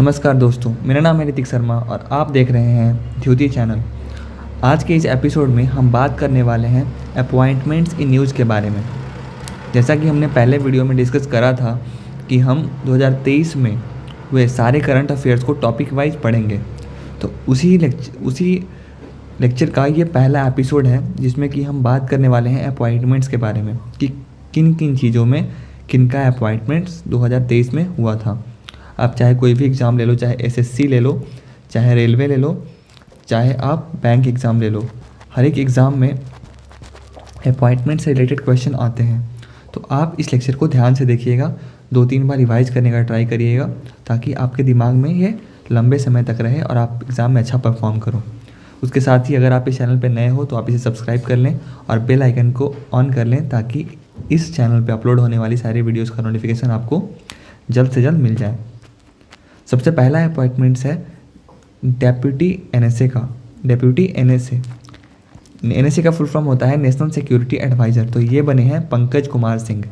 नमस्कार दोस्तों, मेरा नाम है ऋतिक शर्मा और आप देख रहे हैं ज्योति चैनल। आज के इस एपिसोड में हम बात करने वाले हैं अपॉइंटमेंट्स इन न्यूज़ के बारे में। जैसा कि हमने पहले वीडियो में डिस्कस करा था कि हम 2023 में हुए सारे करंट अफेयर्स को टॉपिक वाइज पढ़ेंगे, तो उसी लेक्चर का ये पहला एपिसोड है जिसमें कि हम बात करने वाले हैं अपॉइंटमेंट्स के बारे में कि किन किन चीज़ों में किन का अपॉइंटमेंट्स 2023 में हुआ था। आप चाहे कोई भी एग्ज़ाम ले लो, चाहे एसएससी ले लो, चाहे रेलवे ले लो, चाहे आप बैंक एग्ज़ाम ले लो, हर एक एग्ज़ाम में अपॉइंटमेंट से रिलेटेड क्वेश्चन आते हैं। तो आप इस लेक्चर को ध्यान से देखिएगा, 2-3 बार रिवाइज करने का ट्राई करिएगा ताकि आपके दिमाग में ये लंबे समय तक रहे और आप एग्ज़ाम में अच्छा परफॉर्म करो। उसके साथ ही अगर आप इस चैनल पर नए हो तो आप इसे सब्सक्राइब कर लें और बेल आइकन को ऑन कर लें ताकि इस चैनल पर अपलोड होने वाली सारी वीडियोज़ का नोटिफिकेशन आपको जल्द से जल्द मिल जाए। सबसे पहला अपॉइंटमेंट्स है डेप्यूटी एनएसए का। डेप्यूटी एनएसए का फुल फॉर्म होता है नेशनल सिक्योरिटी एडवाइज़र। तो ये बने हैं पंकज कुमार सिंह।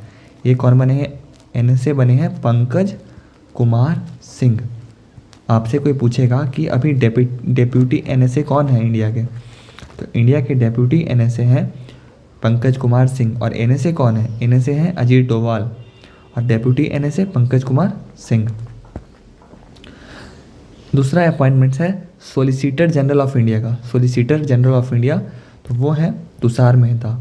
ये कौन बने हैं? एनएसए बने हैं पंकज कुमार सिंह। आपसे कोई पूछेगा कि अभी डेप्यूटी एनएसए कौन है इंडिया के, तो इंडिया के डेप्यूटी एनएसए हैं पंकज कुमार सिंह। और एनएसए कौन है? एनएसए हैं अजीत डोभाल और डेप्यूटी एनएसए पंकज कुमार सिंह। दूसरा अपॉइंटमेंट्स है सॉलिसिटर जनरल ऑफ इंडिया का। सॉलिसिटर जनरल ऑफ इंडिया तो वो है Tushar Mehta.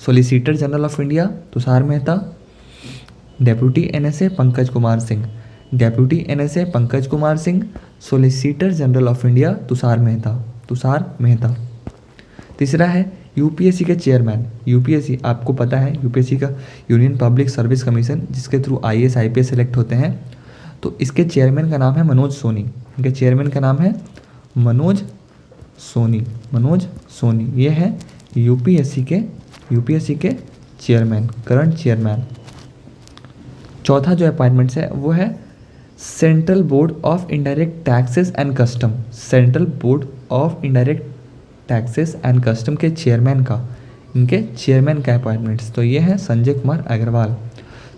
Solicitor general of India Tushar Mehta. Deputy NSA Pankaj Kumar Singh. Deputy NSA Pankaj Kumar Singh. Solicitor general of India Tushar Mehta. तीसरा है यूपीएससी के चेयरमैन। यूपीएससी आपको पता है, यूपीएससी का यूनियन पब्लिक सर्विस कमीशन, जिसके थ्रू आईएएस आईपीएस सेलेक्ट होते हैं। तो इसके चेयरमैन का नाम है मनोज सोनी। इनके चेयरमैन का नाम है मनोज सोनी। ये है यूपीएससी के चेयरमैन, करंट चेयरमैन। चौथा जो अपॉइंटमेंट्स है वो है central board of indirect taxes and custom. Central board of indirect taxes and custom के चेयरमैन का, इनके चेयरमैन का अपॉइंटमेंट्स तो ये है संजय कुमार अग्रवाल।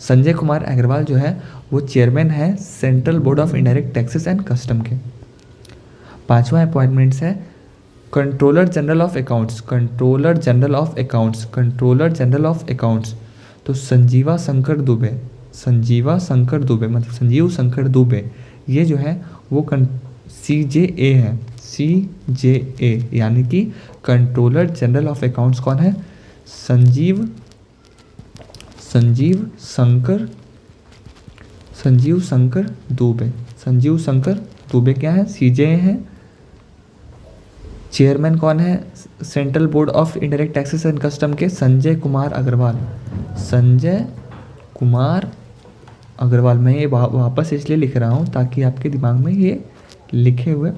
संजय कुमार अग्रवाल जो है वो चेयरमैन है central board of indirect taxes and custom के। पांचवा अपॉइंटमेंट्स है कंट्रोलर जनरल ऑफ अकाउंट्स। तो संजीव शंकर दुबे ये जो है वो CJA है। CJA यानी कि कंट्रोलर जनरल ऑफ अकाउंट्स कौन है? संजीव शंकर दुबे क्या है? CJA है। चेयरमैन कौन है central board of indirect taxes and custom के? संजय कुमार अग्रवाल। मैं ये वापस इसलिए लिख रहा हूँ ताकि आपके दिमाग में ये लिखे हुए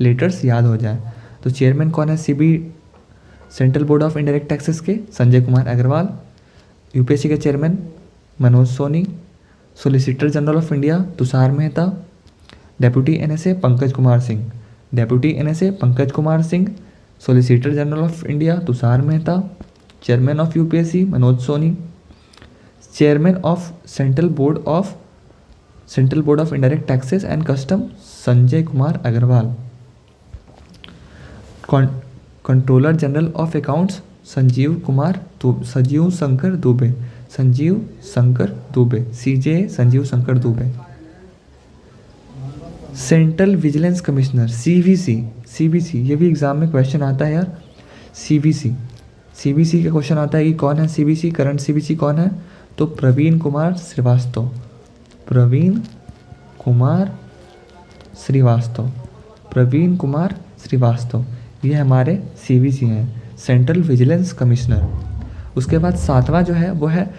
लेटर्स याद हो जाए। तो चेयरमैन कौन है central board of indirect taxes के? संजय कुमार अग्रवाल। यूपीएससी के chairman Manoj Soni. Solicitor general of India Tushar Mehta. Deputy NSA Pankaj Kumar Singh. Solicitor general of India Tushar Mehta. Chairman of UPSC Manoj Soni. Chairman of central board of indirect taxes and custom Sanjay Kumar Agarwal. Controller general of accounts Sanjeev Shankar Dubey. CJA Sanjeev Shankar Dubey. Central vigilance commissioner CVC ये भी exam में question आता है यार। CVC का question आता है कि कौन है CVC, करंट CVC कौन है? तो प्रवीण कुमार श्रीवास्तव ये हमारे CVC हैं, सेंट्रल विजिलेंस कमिश्नर। उसके बाद सातवां जो है वो है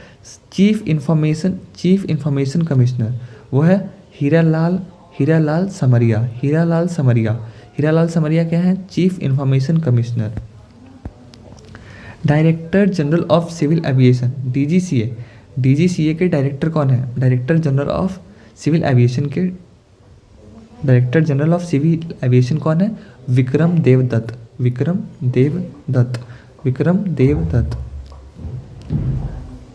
चीफ इंफॉर्मेशन कमिश्नर। वो है हीरालाल समरिया। हीरालाल समरिया क्या है? Chief information commissioner. Director general of civil aviation DGCA के डायरेक्टर कौन है? Director general of civil aviation कौन है? Vikram Devdutt.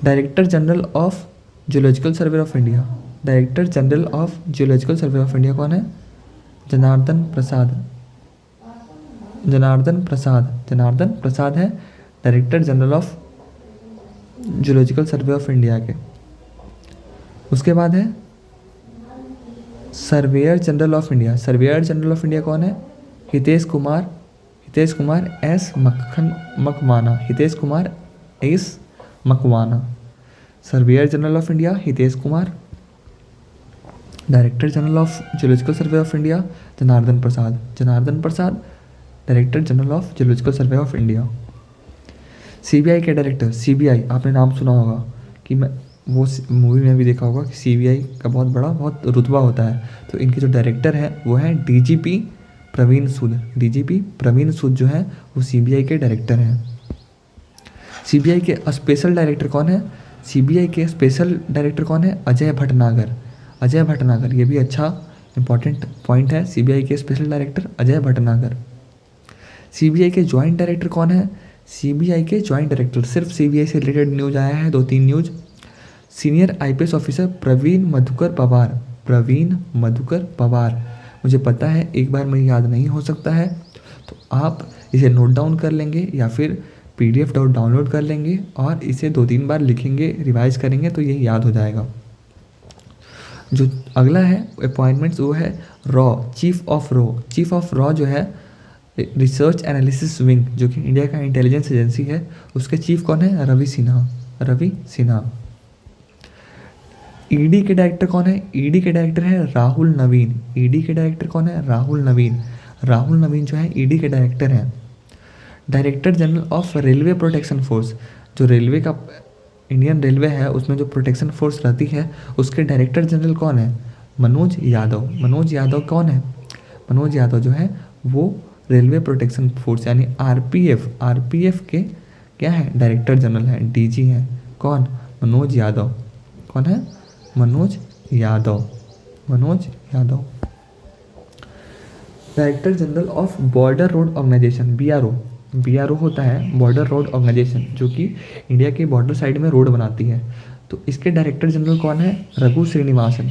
Director general of zoological survey of India director general of geological survey of India कौन है? जनार्दन प्रसाद। जनार्दन प्रसाद है director general of geological survey of India के। उसके बाद है surveyor general of India. Surveyor general of India कौन है? Hitesh Kumar S Makwana. Hitesh Kumar S Makwana. Surveyor general of India Hitesh Kumar. Director general of geological survey of India Janardan Prasad director general of geological survey of India. CBI के director, CBI आपने नाम सुना होगा कि मैं वो मूवी में भी देखा होगा कि सीबीआई का बहुत रुतबा होता है। तो इनके जो डायरेक्टर हैं वो हैं डीजीपी प्रवीण सूद। डीजीपी प्रवीण सूद जो है वो सीबीआई के डायरेक्टर हैं। सीबीआई के स्पेशल डायरेक्टर कौन है? सीबीआई के स्पेशल डायरेक्टर कौन है? अजय भटनागर। ये भी अच्छा इंपॉर्टेंट पॉइंट है। सीबीआई के special director Ajay Bhatnagar. CBI के जॉइंट डायरेक्टर कौन है? सीबीआई के जॉइंट डायरेक्टर, सिर्फ सीबीआई से रिलेटेड न्यूज आया है 2-3 news. Senior IPS officer Praveen Madhukar Pawar. मुझे पता है एक बार में याद नहीं हो सकता है, तो आप इसे नोट डाउन कर लेंगे या फिर पीडीएफ डाउनलोड कर लेंगे और इसे 2-3 बार लिखेंगे, रिवाइज करेंगे तो ये याद हो जाएगा। जो अगला है अपॉइंटमेंट्स वो है चीफ ऑफ रॉ जो है रिसर्च एनालिसिस विंग, जो कि इंडिया का इंटेलिजेंस एजेंसी है, उसके चीफ कौन है? रवि सिन्हा। ईडी के डायरेक्टर कौन है? ईडी के डायरेक्टर है राहुल नवीन। ईडी के डायरेक्टर कौन है? राहुल नवीन जो है ईडी के डायरेक्टर हैं। Director general of railway protection force, जो रेलवे का इंडियन रेलवे है उसमें जो प्रोटेक्शन फोर्स रहती है उसके डायरेक्टर जनरल कौन है? मनोज यादव कौन है? मनोज यादव जो है वो रेलवे प्रोटेक्शन फोर्स यानी आरपीएफ के क्या है? डायरेक्टर जनरल हैं, डीजी हैं। कौन? मनोज यादव। कौन है? Manoj Yadav. Director general of border road organisation, BRO होता है बॉर्डर रोड ऑर्गेनाइजेशन, जो कि इंडिया के बॉर्डर साइड में रोड बनाती है। तो इसके डायरेक्टर जनरल कौन है? रघु श्रीनिवासन।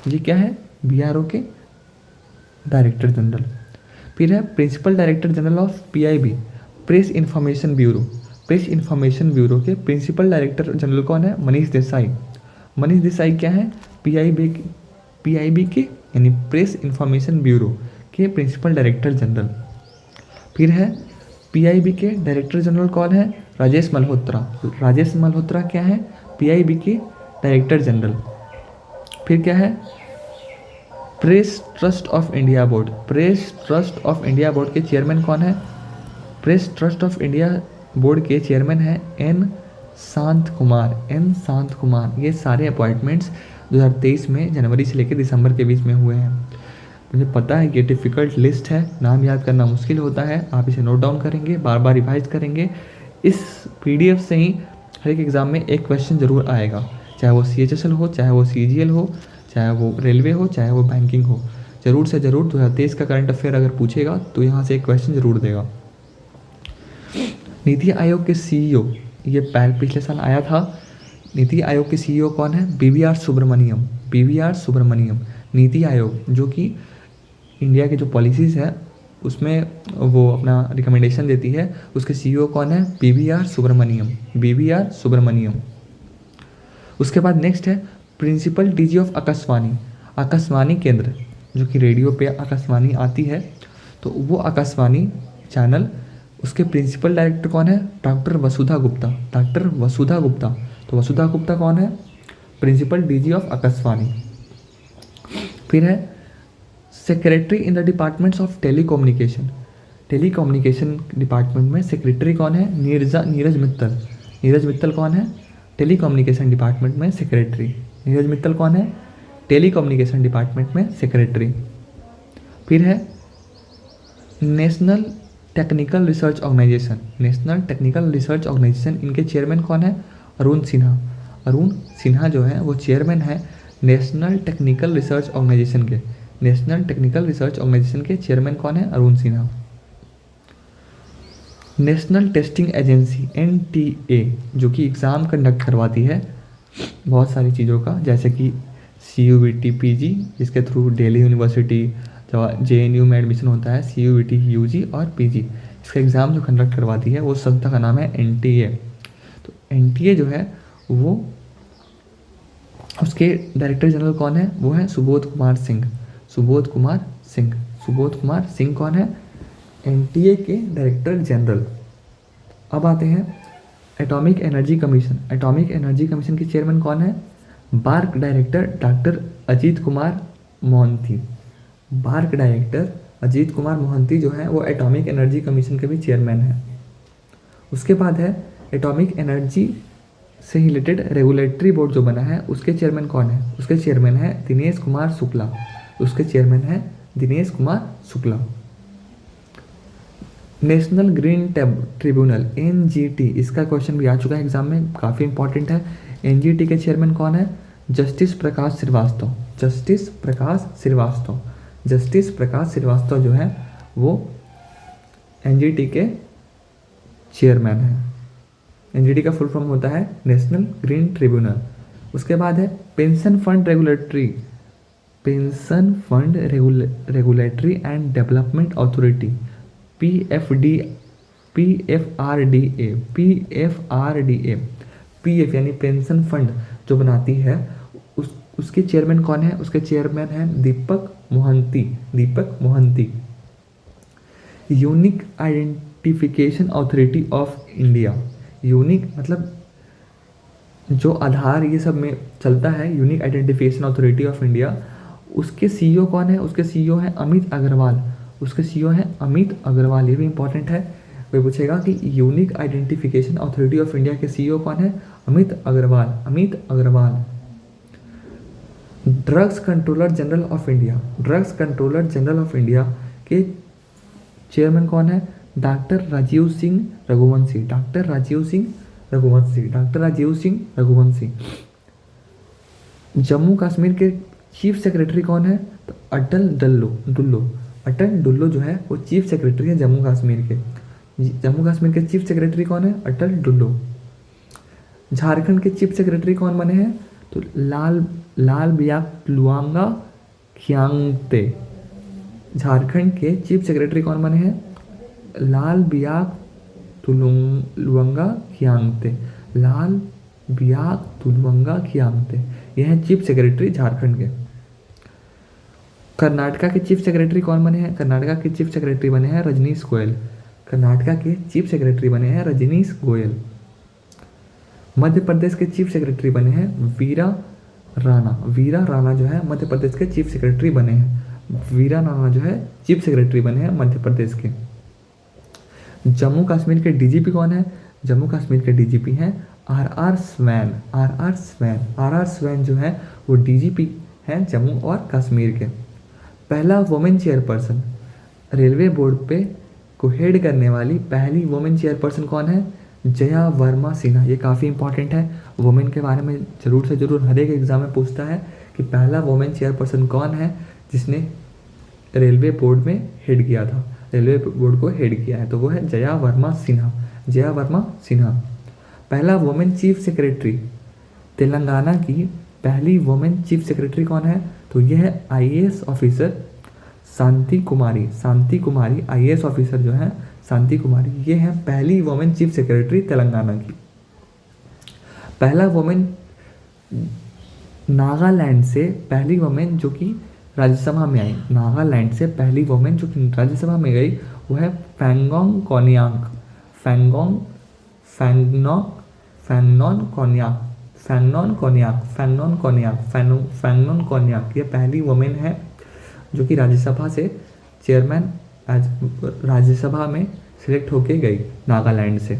ये क्या है? बीआरओ के डायरेक्टर जनरल। फिर है principal director general of PIB, press information bureau के प्रिंसिपल डायरेक्टर जनरल कौन है? मनीष देसाई क्या है? पीआईबी के यानी प्रेस इन्फॉर्मेशन ब्यूरो के प्रिंसिपल डायरेक्टर जनरल। फिर है पीआईबी के डायरेक्टर जनरल कौन है? राजेश मल्होत्रा क्या है? पीआईबी के डायरेक्टर जनरल। फिर क्या है? Press trust of India board के चेयरमैन कौन है? Press trust of India board के चेयरमैन है एन शांत कुमार। ये सारे अपॉइंटमेंट्स 2023 में जनवरी से लेकर दिसंबर के बीच में हुए हैं। मुझे पता है कि डिफ़िकल्ट लिस्ट है, नाम याद करना मुश्किल होता है। आप इसे नोट डाउन करेंगे, बार बार रिवाइज करेंगे। इस पीडीएफ से ही हर एक एग्ज़ाम में एक क्वेश्चन ज़रूर आएगा, चाहे वो CHSL हो, चाहे वो CGL हो, चाहे वो रेलवे हो, चाहे वो बैंकिंग हो। ज़रूर से ज़रूर 2023 का करंट अफेयर अगर पूछेगा तो यहाँ से एक क्वेश्चन ज़रूर देगा। नीति आयोग के CEO, ये पिछले साल आया था। नीति आयोग के CEO कौन है? BVR सुब्रमण्यम। नीति आयोग जो कि इंडिया के जो पॉलिसीज़ हैं उसमें वो अपना रिकमेंडेशन देती है, उसके CEO कौन है? BVR सुब्रमण्यम। उसके बाद नेक्स्ट है प्रिंसिपल DG ऑफ आकाशवाणी केंद्र, जो कि रेडियो पे आकाशवाणी आती है, तो वो आकाशवाणी चैनल, उसके प्रिंसिपल डायरेक्टर कौन है? डॉक्टर वसुधा गुप्ता। तो वसुधा गुप्ता कौन है? Principal DG of Akashvani. फिर है secretary in the departments of telecommunication department में सेक्रेटरी कौन है? नीरज मित्तल कौन है? टेलीकम्युनिकेशन डिपार्टमेंट में सेक्रेटरी। नीरज मित्तल कौन है? टेलीकम्युनिकेशन डिपार्टमेंट में सेक्रेटरी। फिर है नेशनल टेक्निकल रिसर्च ऑर्गेनाइजेशन, इनके चेयरमैन कौन है? अरुण सिन्हा जो है वो चेयरमैन है नेशनल टेक्निकल रिसर्च ऑर्गेनाइजेशन के चेयरमैन कौन है? Arun Sinha. National testing agency NTA जो कि एग्ज़ाम कंडक्ट करवाती है बहुत सारी चीज़ों का, जैसे कि CUET PG जिसके थ्रू दिल्ली यूनिवर्सिटी JNU में एडमिशन होता है, CUET UG और PG इसका एग्ज़ाम जो कंडक्ट करवाती है वो संस्था का नाम है NTA। तो NTA जो है वो उसके डायरेक्टर जनरल कौन है, वो है सुबोध कुमार सिंह। सुबोध कुमार सिंह, सुबोध कुमार सिंह कौन है, NTA के डायरेक्टर जनरल। अब आते हैं atomic energy commission. Atomic energy commission के चेयरमैन कौन है, BARC director doctor Ajit Kumar Mohanty. BARC director Ajit Kumar Mohanty जो है वो एटॉमिक एनर्जी कमीशन के भी चेयरमैन है। उसके बाद है एटॉमिक एनर्जी से रिलेटेड रेगुलेटरी बोर्ड जो बना है उसके चेयरमैन कौन है, उसके चेयरमैन है दिनेश कुमार शुक्ला। उसके चेयरमैन है Dinesh Kumar Shukla. National green tribunal NGT, इसका क्वेश्चन भी आ चुका है एग्जाम में, काफ़ी इंपॉर्टेंट है। NGT के चेयरमैन कौन है, जस्टिस प्रकाश श्रीवास्तव। जस्टिस प्रकाश श्रीवास्तव, जस्टिस प्रकाश श्रीवास्तव जो है वो NGT के चेयरमैन है। NGT का फुल फॉर्म होता है नेशनल ग्रीन ट्रिब्यूनल। उसके बाद है pension fund regulatory, pension fund regulatory and development authority, PFRDA। PF यानी पेंशन फंड जो बनाती है उसके चेयरमैन कौन है, उसके चेयरमैन है Deepak Mohanty. Deepak Mohanty. Unique identification authority of India. Unique मतलब जो आधार ये सब में चलता है, unique identification authority of India, उसके CEO कौन है, उसके CEO है अमित अग्रवाल। उसके CEO है अमित अग्रवाल, ये भी इंपॉर्टेंट है। वे पूछेगा कि unique identification authority of India के CEO कौन है, Amit Agarwal. Amit Agarwal. Drugs controller general of India, drugs controller general of India के चेयरमैन कौन है, doctor Rajeev Singh Raghuvanshi. Doctor Rajeev Singh Raghuvanshi, doctor Rajeev Singh Raghuvanshi. Jammu Kashmir के चीफ सेक्रेटरी कौन है, तो अटल डुल्लो। अटल डुल्लो जो है वो चीफ सेक्रेटरी है जम्मू कश्मीर के। जम्मू कश्मीर के चीफ सेक्रेटरी कौन है, अटल डुल्लो। झारखंड के चीफ सेक्रेटरी कौन बने हैं, तो लाल बियाक खियांगते। झारखंड के चीफ सेक्रेटरी कौन बने हैं, लाल बियाक खियांगते। लाल बियाक खियांगते, ये हैं चीफ सेक्रेटरी झारखंड के। कर्नाटका के चीफ सेक्रेटरी कौन बने हैं, कर्नाटका के चीफ सेक्रेटरी बने हैं रजनीश गोयल। कर्नाटका के चीफ सेक्रेटरी बने हैं रजनीश गोयल। मध्य प्रदेश के चीफ सेक्रेटरी बने हैं वीरा राणा। वीरा राणा जो है मध्य प्रदेश के चीफ सेक्रेटरी बने हैं। वीरा राणा जो है चीफ सेक्रेटरी बने हैं मध्य प्रदेश के। जम्मू कश्मीर के DGP कौन है, जम्मू कश्मीर के DGP हैं RR स्वैन। RR स्वैन जो है वो DGP हैं जम्मू और कश्मीर के। पहला वुमेन चेयरपर्सन, रेलवे बोर्ड पे को हेड करने वाली पहली वुमेन चेयरपर्सन कौन है, जया वर्मा सिन्हा। ये काफ़ी इंपॉर्टेंट है, वुमेन के बारे में ज़रूर से ज़रूर हर एक एग्जाम में पूछता है कि पहला वुमेन चेयरपर्सन कौन है जिसने रेलवे बोर्ड में हेड किया था, रेलवे बोर्ड को हेड किया है, तो वो है जया वर्मा सिन्हा। जया वर्मा सिन्हा। पहला वुमेन चीफ सेक्रेटरी, तेलंगाना की पहली वुमेन चीफ सेक्रेटरी कौन है, तो यह है IAS ऑफिसर शांति कुमारी। शांति कुमारी IAS ऑफिसर जो है शांति कुमारी, ये है पहली वुमेन चीफ सेक्रेटरी तेलंगाना की। पहला वुमेन नागालैंड से पहली वुमेन जो कि राज्यसभा में आई, नागालैंड से पहली वुमेन जो कि राज्यसभा में गई वो है फैंगोंग कोन्यांग। फैंगनॉन कोन्यांग ये पहली वुमेन है जो कि राज्यसभा से चेयरमैन राज्यसभा में सिलेक्ट होके गई नागालैंड से।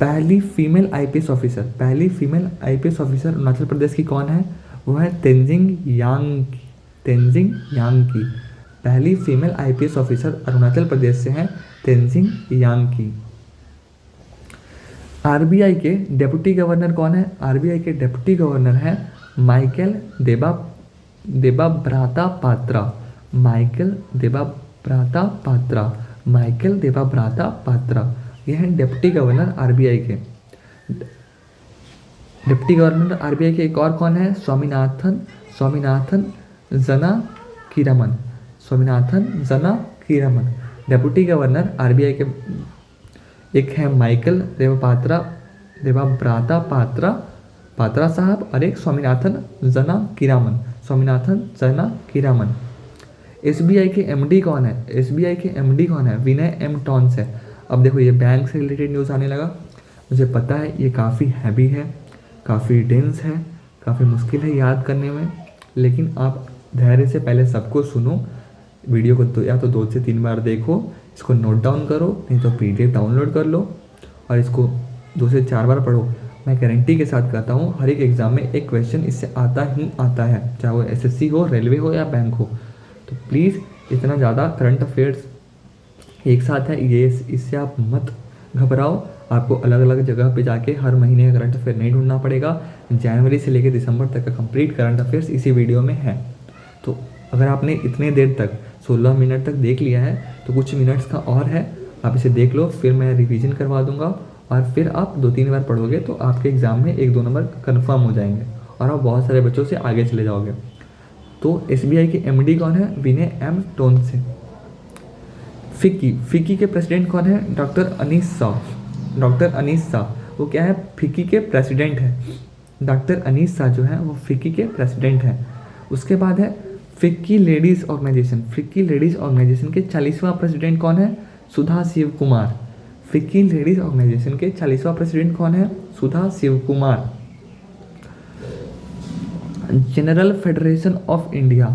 पहली फीमेल IPS ऑफिसर, पहली female IPS officer Arunachal Pradesh की कौन है, वो है तेंजिंग यांग की। पहली female IPS officer Arunachal Pradesh से है तेंजिंग यांग। RBI के डेप्यूटी गवर्नर कौन है, RBI के डेप्यूटी गवर्नर है Michael Debabrata Patra. Michael Debabrata Patra, Michael Devavrata Patra, ये हैं डिप्टी गवर्नर आरबीआई के। डिप्टी गवर्नर आरबीआई के एक और कौन है? Swaminathan Janakiraman. Swaminathan Janakiraman deputy governor RBI के एक है माइकल देवव्रता पात्रा साहब और एक स्वामीनाथन जनाकिरामन। एसबीआई के एमडी कौन है? एसबीआई के एमडी कौन है? विनय एम टॉन्स है। अब देखो ये बैंक से रिलेटेड न्यूज़ आने लगा। मुझे पता है ये काफ़ी हैवी है, काफ़ी डेंस है, काफ़ी मुश्किल है याद करने में, लेकिन आप धैर्य से पहले सबको सुनो, वीडियो को तो या तो 2 से 3 बार देखो, इसको नोट डाउन करो, नहीं तो पीडीएफ डाउनलोड कर लो और इसको 2 से 4 बार पढ़ो। मैं गारंटी के साथ कहता हूँ हर एक एग्ज़ाम में एक क्वेश्चन इससे आता ही आता है, चाहे वो एसएससी हो, रेलवे हो या बैंक हो। तो प्लीज़ इतना ज़्यादा करंट अफेयर्स एक साथ है ये, इससे आप मत घबराओ। आपको अलग अलग जगह पे जाके हर महीने का करंट अफेयर नहीं ढूंढना पड़ेगा। जनवरी से लेकर दिसंबर तक का कंप्लीट करंट अफेयर्स इसी वीडियो में है। तो अगर आपने इतने देर तक 16 मिनट तक देख लिया है तो कुछ मिनट्स का और है, आप इसे देख लो, फिर मैं रिवीजन करवा दूंगा और फिर आप 2-3 बार पढ़ोगे तो आपके एग्ज़ाम में 1-2 नंबर कन्फर्म हो जाएंगे और आप बहुत सारे बच्चों से आगे चले जाओगे। तो एसबीआई के एमडी कौन है? विनय एम टॉन्स है। फिक्की के प्रेसिडेंट कौन है? डॉक्टर अनीस शाह। वो क्या है? फिक्की के प्रेसिडेंट है। डॉक्टर अनीस शाह जो है वो फिक्की के प्रेसिडेंट है। उसके बाद है फिक्की लेडीज़ ऑर्गेनाइजेशन के 40वां प्रेसिडेंट कौन है? Sudha Shiv Kumar. FICCI ladies organisation के 40वां प्रेसिडेंट कौन है? Sudha Shiv Kumar. General federation of India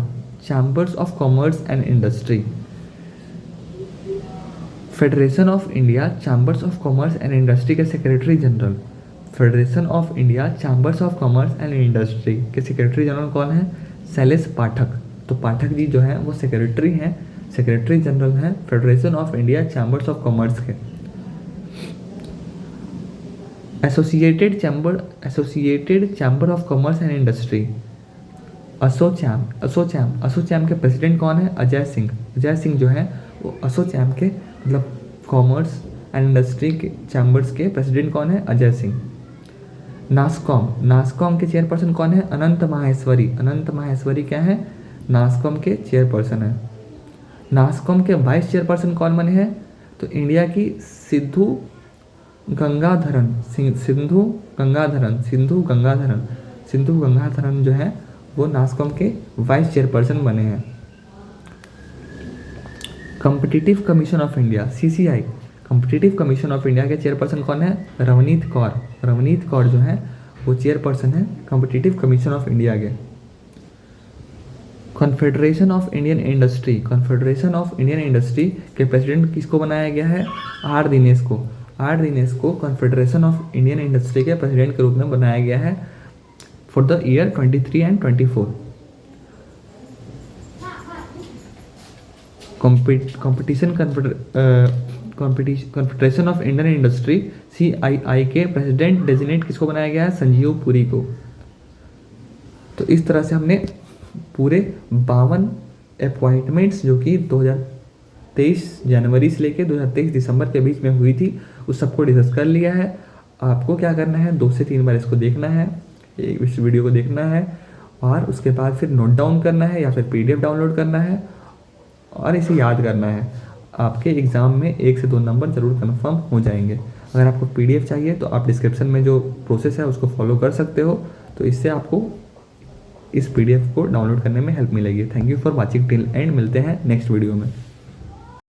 chambers of commerce and industry. Federation of India chambers of commerce and industry के secretary general. Federation of India chambers of commerce and industry के secretary general कौन है? शैलेश पाठक। तो पाठक जी जो हैं वो सेक्रेटरी जनरल हैं federation of India chambers of commerce के। Associated chamber of commerce and industry, ASSOCHAM के प्रेसिडेंट कौन है? अजय सिंह जो है वो असोचैम के मतलब कॉमर्स एंड इंडस्ट्री के चैम्बर्स के प्रेसिडेंट कौन है? अजय सिंह। नासकॉम के चेयरपर्सन कौन है? अनंत माहेश्वरी क्या है? नासकॉम के चेयरपर्सन है। नासकॉम के वाइस चेयरपर्सन कौन बने हैं? तो इंडिया की सिंधु गंगाधरन जो है वो नासकॉम के वाइस चेयरपर्सन बने हैं। Competitive commission of India CCI, competitive commission of India के चेयरपर्सन कौन है? रवनीत कौर जो है वो चेयरपर्सन है कॉम्पिटिटिव कमीशन ऑफ इंडिया के। कॉन्फेडरेशन ऑफ इंडियन इंडस्ट्री के प्रेसिडेंट किसको बनाया गया है? आर दिनेश को कॉन्फेडरेशन ऑफ इंडियन इंडस्ट्री के प्रेसिडेंट के रूप में बनाया गया है for the year 23 and 24। Confederation of Indian industry CII के प्रेसिडेंट डेजिग्नेट किसको बनाया गया है? संजीव पुरी को। तो इस तरह से हमने पूरे 52 अपॉइंटमेंट्स जो कि 2023 जनवरी से लेकर 2023 दिसंबर के बीच में हुई थी उस सबको डिस्कस कर लिया है। आपको क्या करना है? 2 से 3 बार इसको देखना है, इस वीडियो को देखना है और उसके बाद फिर नोट डाउन करना है या फिर PDF डाउनलोड करना है और इसे याद करना है। आपके एग्ज़ाम में 1 से 2 नंबर ज़रूर कन्फर्म हो जाएंगे। अगर आपको PDF चाहिए तो आप डिस्क्रिप्शन में जो प्रोसेस है उसको फॉलो कर सकते हो, तो इससे आपको इस PDF को डाउनलोड करने में हेल्प मिलेगी। Thank you for watching till and. मिलते हैं नेक्स्ट वीडियो में।